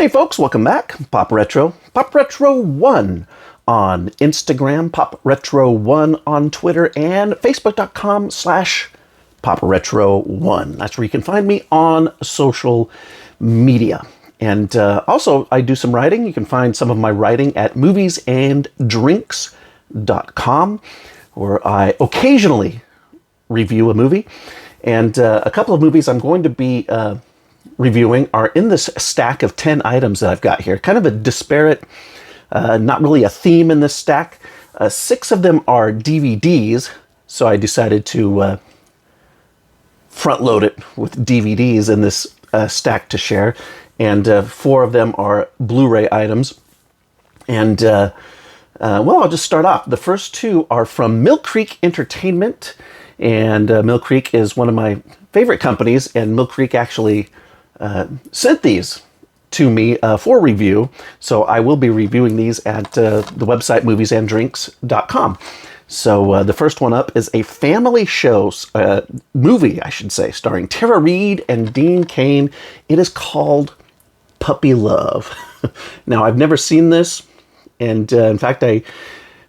Hey folks, welcome back. Pop Retro 1 on Instagram, Pop Retro 1 on Twitter, and Facebook.com/Pop Retro 1. That's where you can find me on social media. And also, I do some writing. You can find some of my writing at moviesanddrinks.com, where I occasionally review a movie. And a couple of movies I'm going to be reviewing are in this stack of 10 items that I've got here. Kind of a disparate, not really a theme in this stack. 6 of them are DVDs, so I decided to front load it with DVDs in this stack to share. And 4 of them are Blu-ray items. And, well, I'll just start off. The first 2 are from Mill Creek Entertainment. And Mill Creek is one of my favorite companies. And Mill Creek actually sent these to me for review. So I will be reviewing these at the website moviesanddrinks.com. So the first one up is a family show, movie, I should say, starring Tara Reid and Dean Cain. It is called Puppy Love. Now, I've never seen this, and in fact, I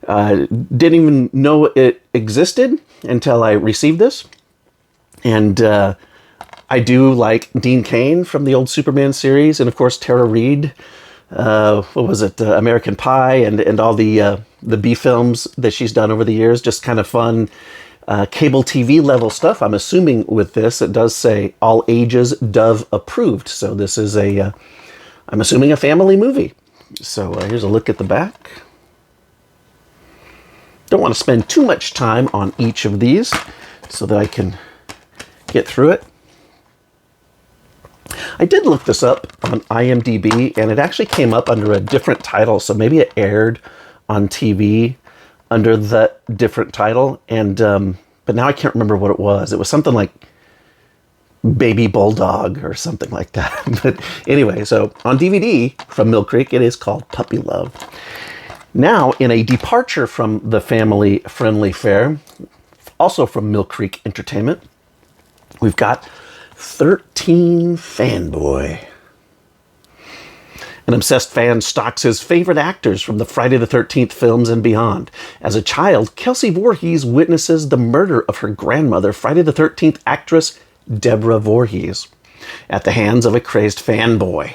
didn't even know it existed until I received this. And I do like Dean Cain from the old Superman series, and of course Tara Reid. What was it? American Pie and all the B films that she's done over the years. Just kind of fun cable TV level stuff. I'm assuming with this, it does say all ages Dove approved. So this is I'm assuming a family movie. So here's a look at the back. Don't want to spend too much time on each of these so that I can get through it. I did look this up on IMDb, and it actually came up under a different title, so maybe it aired on TV under the different title, and but now I can't remember what it was. It was something like Baby Bulldog or something like that. But anyway, so on DVD from Mill Creek, it is called Puppy Love. Now, in a departure from the family-friendly fare, also from Mill Creek Entertainment, we've got 13 Fanboy. An obsessed fan stalks his favorite actors from the Friday the 13th films and beyond. As a child, Kelsey Voorhees witnesses the murder of her grandmother, Friday the 13th actress Deborah Voorhees, at the hands of a crazed fanboy.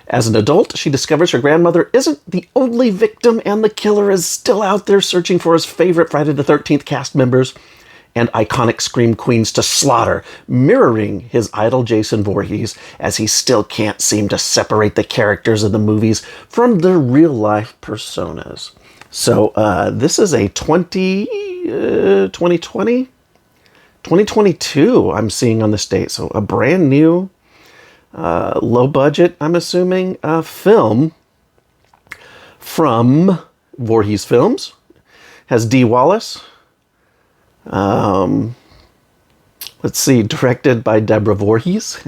As an adult, she discovers her grandmother isn't the only victim, and the killer is still out there searching for his favorite Friday the 13th cast members and iconic Scream Queens to slaughter, mirroring his idol Jason Voorhees, as he still can't seem to separate the characters of the movies from their real-life personas. So this is a 2022 I'm seeing on this date. So a brand new, low budget, I'm assuming, film from Voorhees Films. Has D. Wallace. Let's see, directed by Deborah Voorhees.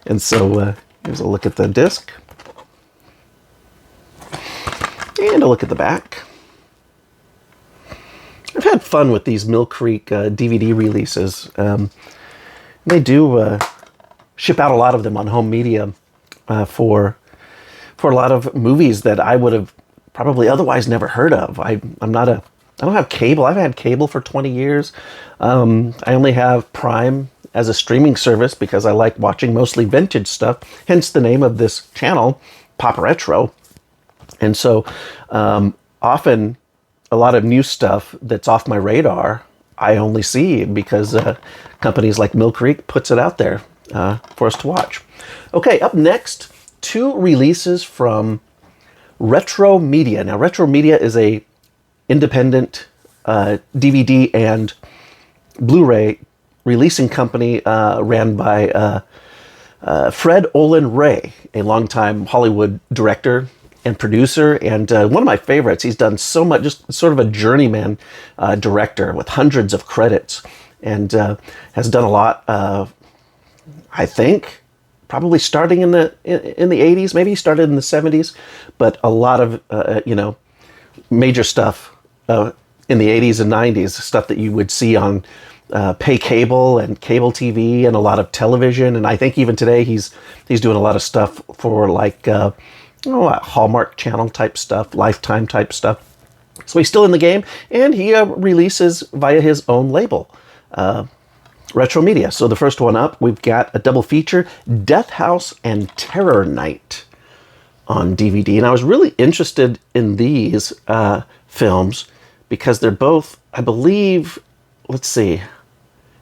And so here's a look at the disc. And a look at the back. I've had fun with these Mill Creek DVD releases. They do ship out a lot of them on home media for a lot of movies that I would have probably otherwise never heard of. I don't have cable. I've had cable for 20 years. I only have Prime as a streaming service because I like watching mostly vintage stuff, hence the name of this channel, Pop Retro. And so often a lot of new stuff that's off my radar, I only see because companies like Mill Creek puts it out there for us to watch. Okay, up next, 2 releases from Retromedia. Now, Retromedia is a independent DVD and Blu-ray releasing company ran by Fred Olen Ray, a longtime Hollywood director and producer, and one of my favorites. He's done so much, just sort of a journeyman director with hundreds of credits, and has done a lot. I think probably starting in the 80s, maybe he started in the 70s, but a lot of major stuff in the 80s and 90s, stuff that you would see on pay cable and cable TV and a lot of television. And I think even today he's doing a lot of stuff for like Hallmark Channel type stuff, Lifetime type stuff. So he's still in the game, and he releases via his own label, Retromedia. So the first one up, we've got a double feature, Death House and Terror Night on DVD. And I was really interested in these films because they're both, I believe, let's see,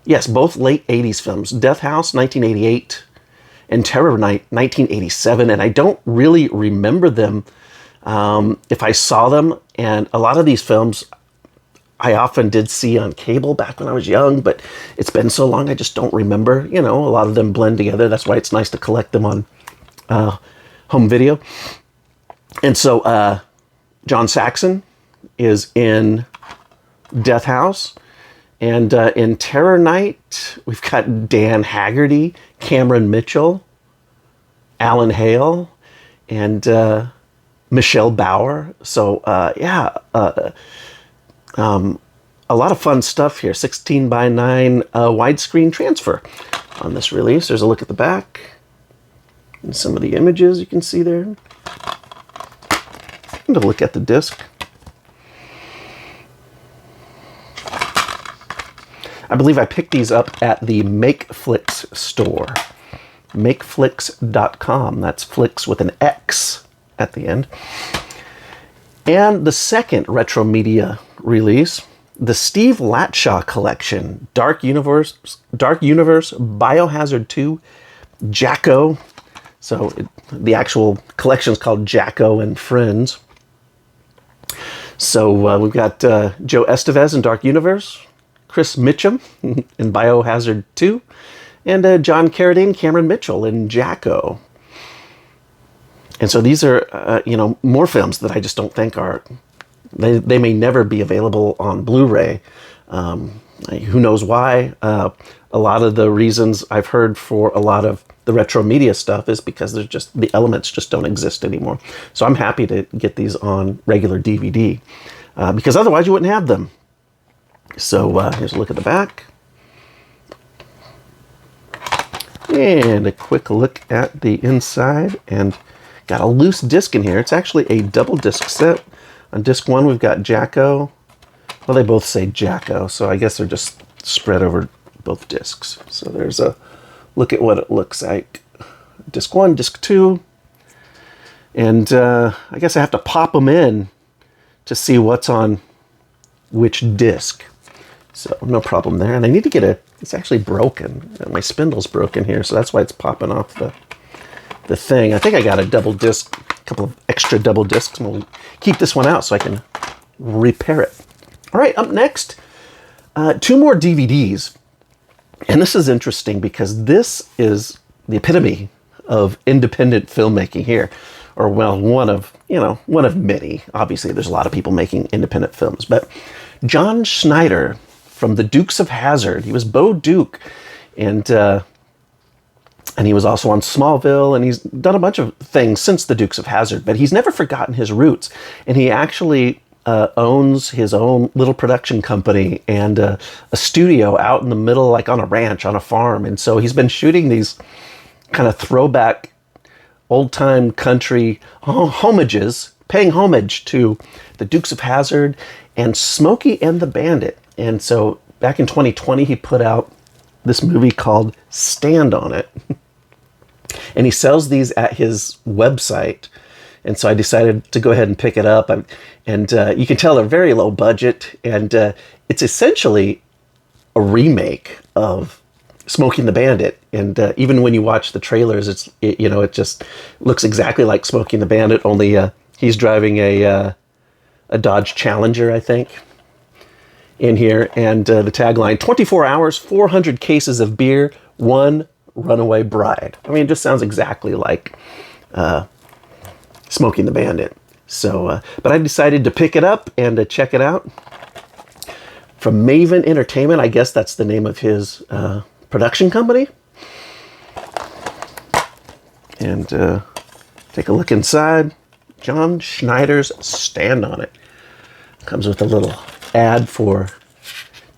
yes, both late 80s films. Death House, 1988, and Terror Night, 1987. And I don't really remember them if I saw them. And a lot of these films I often did see on cable back when I was young, but it's been so long I just don't remember. You know, a lot of them blend together. That's why it's nice to collect them on home video. And so John Saxon is in Death House. And in Terror Night, we've got Dan Haggerty, Cameron Mitchell, Alan Hale, and Michelle Bauer. So, a lot of fun stuff here. 16:9 widescreen transfer on this release. There's a look at the back and some of the images you can see there. And a look at the disc. I believe I picked these up at the MakeFlix store. Makeflix.com. That's Flix with an X at the end. And the second Retromedia release, the Steve Latshaw collection, Dark Universe, Biohazard 2, Jacko. So the actual collection is called Jacko and Friends. So we've got Joe Estevez in Dark Universe, Chris Mitchum in Biohazard 2, and John Carradine, Cameron Mitchell in Jacko. And so these are, more films that I just don't think are, they may never be available on Blu-ray. Who knows why? A lot of the reasons I've heard for a lot of the Retromedia stuff is because there's just, the elements just don't exist anymore. So I'm happy to get these on regular DVD, because otherwise you wouldn't have them. So here's a look at the back. And a quick look at the inside, and got a loose disc in here. It's actually a double disc set. On disc one, we've got Jacko. Well, they both say Jacko, so I guess they're just spread over both discs. So there's a look at what it looks like. Disc one, disc two. And I guess I have to pop them in to see what's on which disc. So no problem there. And I need to get it's actually broken. My spindle's broken here, so that's why it's popping off the thing. I think I got a double disc, a couple of extra double discs, and we'll keep this one out so I can repair it. All right, up next, two more DVDs. And this is interesting because this is the epitome of independent filmmaking here. Or, well, one of many. Obviously, there's a lot of people making independent films. But John Schneider from the Dukes of Hazzard. He was Bo Duke. And he was also on Smallville. And he's done a bunch of things since the Dukes of Hazzard. But he's never forgotten his roots. And he actually owns his own little production company and a studio out in the middle, like on a ranch, on a farm. And so he's been shooting these kind of throwback old-time country homages, paying homage to the Dukes of Hazzard and Smokey and the Bandit. And so back in 2020, he put out this movie called Stand on It. And he sells these at his website. And so I decided to go ahead and pick it up. And you can tell they're very low budget. And it's essentially a remake of Smokey and the Bandit. And even when you watch the trailers, it just looks exactly like Smokey and the Bandit, only he's driving a Dodge Challenger, I think, in here. And the tagline, 24 hours, 400 cases of beer, one runaway bride. I mean, it just sounds exactly like Smokey and the Bandit. So, but I decided to pick it up and to check it out. From Maven Entertainment, I guess that's the name of his production company. And take a look inside. John Schneider's Stand on It. Comes with a little ad for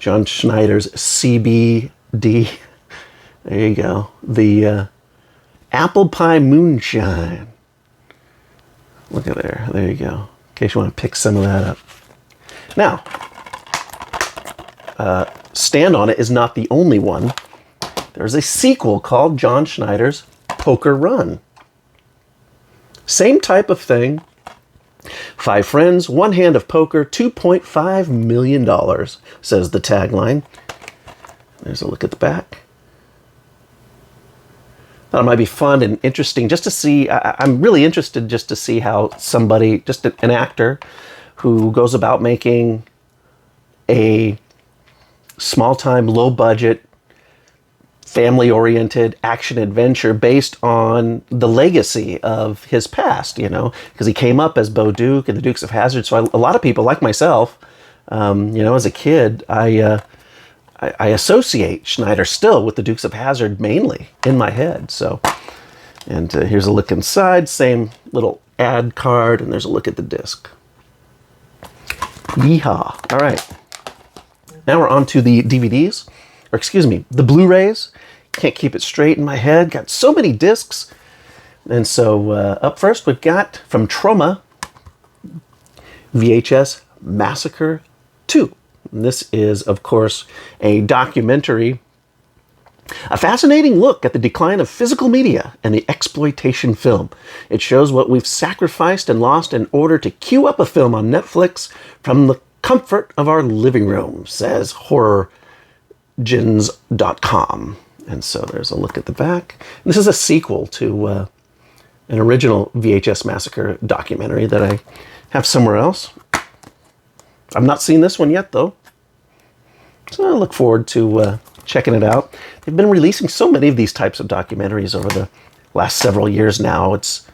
John Schneider's CBD. There you go. The Apple Pie Moonshine. Look at there. There you go. In case you want to pick some of that up. Now, Stand On It is not the only one. There's a sequel called John Schneider's Poker Run. Same type of thing. 5 friends, 1 hand of poker, $2.5 million, says the tagline. There's a look at the back. Thought it might be fun and interesting just to see. I'm really interested just to see how somebody, just an actor who goes about making a small-time, low-budget, family-oriented action-adventure based on the legacy of his past, you know, because he came up as Bo Duke and the Dukes of Hazzard. So a lot of people, like myself, you know, as a kid, I associate Schneider still with the Dukes of Hazzard mainly in my head. So, and here's a look inside, same little ad card, and there's a look at the disc. Yeehaw. All right. Now we're on to the DVDs, or excuse me, the Blu-rays. Can't keep it straight in my head. Got so many discs. And so up first we've got from Troma, VHS Massacre 2. And this is, of course, a documentary, a fascinating look at the decline of physical media and the exploitation film. It shows what we've sacrificed and lost in order to queue up a film on Netflix from the comfort of our living room, says horrorgens.com. And so there's a look at the back. This is a sequel to an original VHS Massacre documentary that I have somewhere else. I've not seen this one yet, though. So I look forward to checking it out. They've been releasing so many of these types of documentaries over the last several years now. It's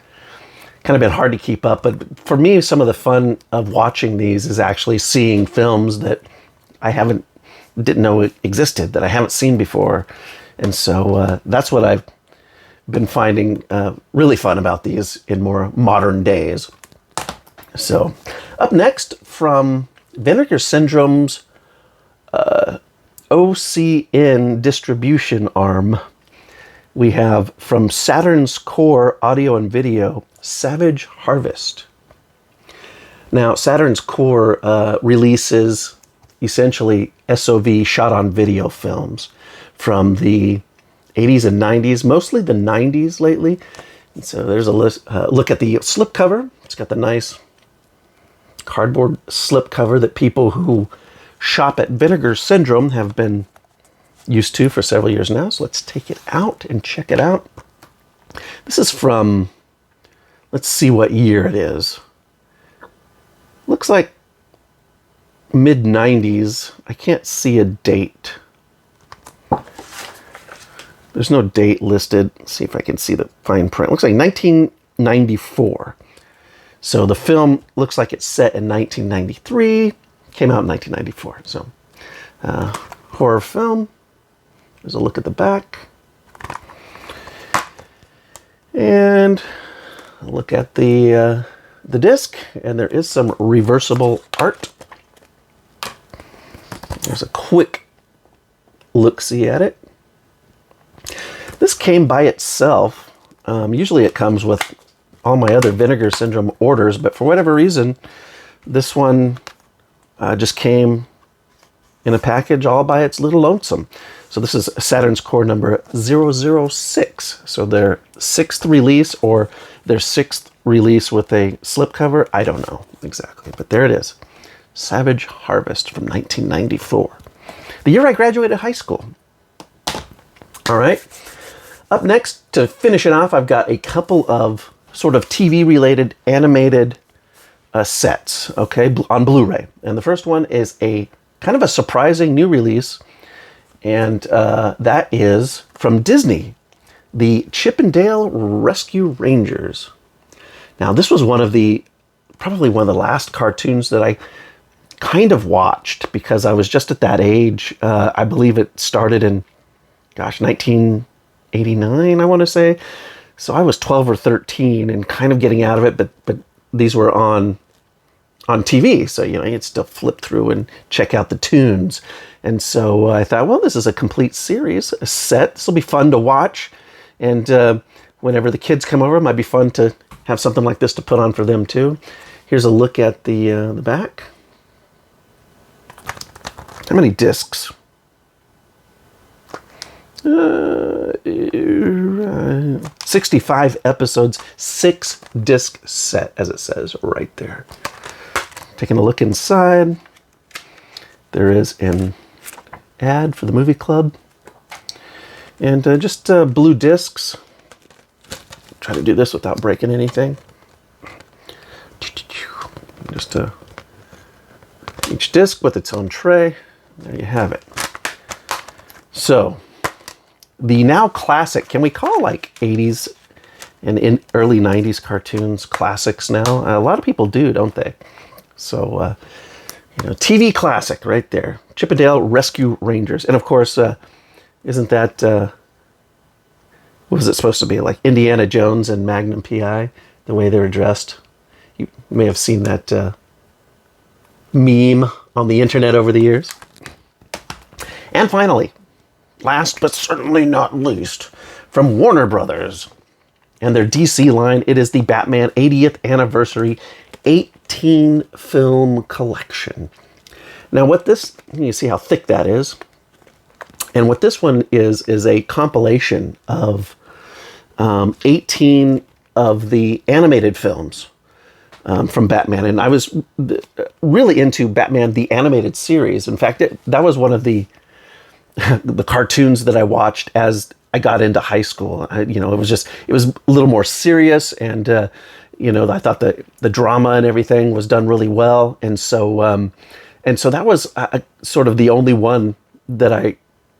kind of been hard to keep up. But for me, some of the fun of watching these is actually seeing films that I didn't know it existed, that I haven't seen before. And so that's what I've been finding really fun about these in more modern days. So up next, from Vinegar Syndrome's OCN distribution arm, we have from Saturn's Core Audio and Video, Savage Harvest. Now, Saturn's Core releases essentially SOV shot on video films from the 80s and 90s, mostly the 90s lately. And so there's a look at the slipcover. It's got the nice cardboard slipcover that people who shop at Vinegar Syndrome have been used to for several years now. So let's take it out and check it out. This is from, let's see what year it is. Looks like mid-90s. I can't see a date. There's no date listed. Let's see if I can see the fine print. Looks like 1994. So the film looks like it's set in 1993. Came out in 1994. So horror film. There's a look at the back. And a look at the disc. And there is some reversible art. There's a quick look-see at it. This came by itself. Usually it comes with all my other Vinegar Syndrome orders, but for whatever reason, this one just came in a package all by its little lonesome. So this is Saturn's Core number 006. So their 6th release, or their 6th release with a slipcover. I don't know exactly, but there it is. Savage Harvest from 1994. The year I graduated high school. All right. Up next, to finish it off, I've got a couple of sort of TV-related animated sets, okay, on Blu-ray. And the first one is a kind of a surprising new release, and that is from Disney, the Chip and Dale Rescue Rangers. Now, this was probably one of the last cartoons that I kind of watched because I was just at that age. I believe it started in, 1989, I want to say. So I was 12 or 13 and kind of getting out of it, but these were on on TV. So, you can still flip through and check out the tunes. And so I thought, well, this is a complete series, a set. This will be fun to watch. And whenever the kids come over, it might be fun to have something like this to put on for them too. Here's a look at the back. How many discs? 65 episodes, 6-disc set, as it says right there. Taking a look inside, there is an ad for the movie club, and just blue discs. Try to do this without breaking anything. Just each disc with its own tray. There you have it. So, the now classic, can we call like 80s and in early 90s cartoons classics now? A lot of people do, don't they? So, TV classic right there. Chip 'n Dale Rescue Rangers. And of course, isn't that, what was it supposed to be? Like Indiana Jones and Magnum P.I., the way they were dressed. You may have seen that meme on the internet over the years. And finally, last but certainly not least, from Warner Brothers and their DC line, it is the Batman 80th Anniversary 18 film collection. Now what this, you see how thick that is, and what this one is a compilation of 18 of the animated films from Batman. And I was really into Batman the Animated Series. In fact, that was one of the cartoons that I watched as I got into high school. It was a little more serious, and I thought the drama and everything was done really well, and so that was sort of the only one that I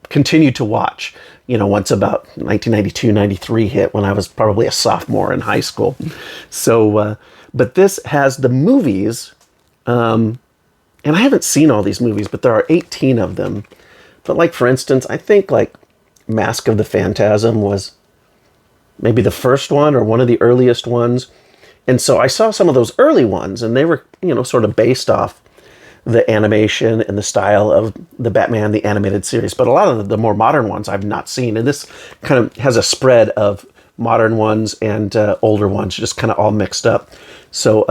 continued to watch. Once about 1992, 93 hit, when I was probably a sophomore in high school. So, but this has the movies, and I haven't seen all these movies, but there are 18 of them. But like, for instance, I think like Mask of the Phantasm was maybe the first one or one of the earliest ones. And so I saw some of those early ones, and they were, sort of based off the animation and the style of the Batman the Animated Series. But a lot of the more modern ones I've not seen. And this kind of has a spread of modern ones and older ones, just kind of all mixed up. So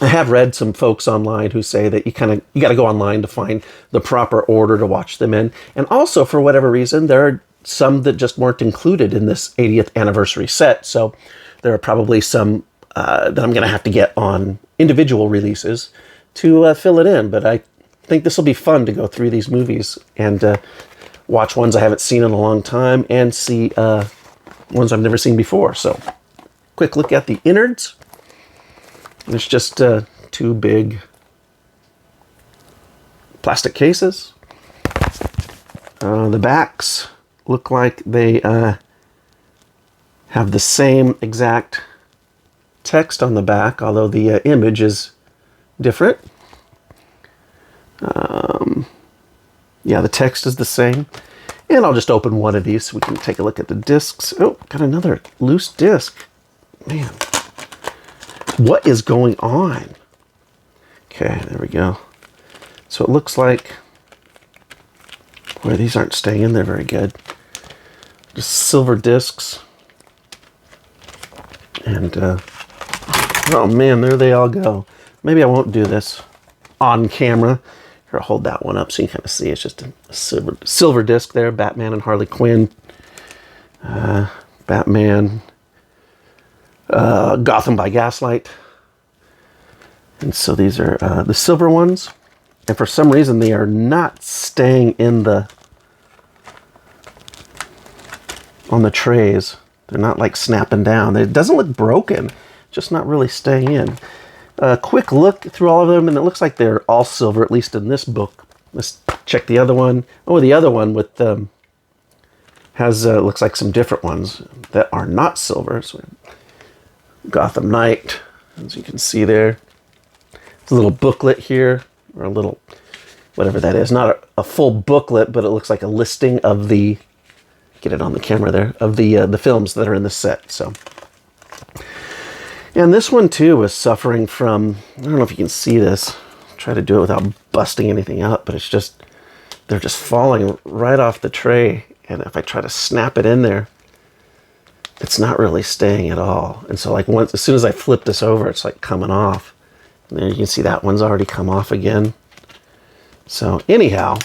I have read some folks online who say that you got to go online to find the proper order to watch them in. And also, for whatever reason, there are some that just weren't included in this 80th anniversary set. So there are probably some that I'm going to have to get on individual releases to fill it in. But I think this will be fun to go through these movies and watch ones I haven't seen in a long time and see ones I've never seen before. So, quick look at the innards. There's just two big plastic cases. The backs look like they have the same exact text on the back, although the image is different. Yeah, the text is the same. And I'll just open one of these so we can take a look at the discs. Oh, got another loose disc. Man. What is going on? Okay, there we go. So it looks like, boy, these aren't staying in there very good. Just silver discs. And, oh man, there they all go. Maybe I won't do this on camera. Here, I'll hold that one up so you can kind of see. It's just a silver disc there. Batman and Harley Quinn. Batman. Gotham by Gaslight. And so these are the silver ones. And for some reason, they are not staying in on the trays. They're not like snapping down. It doesn't look broken, just not really staying in. A quick look through all of them, and it looks like they're all silver, at least in this book. Let's check the other one. Oh, the other one with has looks like some different ones that are not silver. So Gotham Knight, as you can see there. It's a little booklet here, or a little, whatever that is. Not a full booklet, but it looks like a listing of the, get it on the camera there, of the films that are in the set. So And this one too was suffering from, I don't know if you can see this. I'll try to do it without busting anything up, but it's just, they're just falling right off the tray. And if I try to snap it in there, it's not really staying at all. And so like once, as soon as I flip this over, it's like coming off. And there you can see that one's already come off again. So anyhow,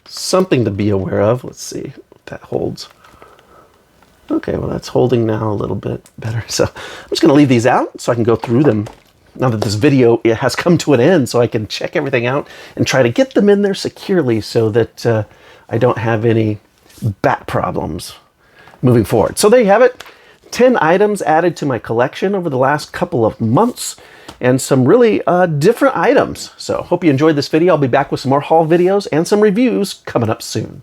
something to be aware of. Let's see if that holds. Okay, well that's holding now a little bit better. So I'm just gonna leave these out so I can go through them now that this video has come to an end, so I can check everything out and try to get them in there securely so that I don't have any back problems moving forward. So there you have it. 10 items added to my collection over the last couple of months, and some really different items. So hope you enjoyed this video. I'll be back with some more haul videos and some reviews coming up soon.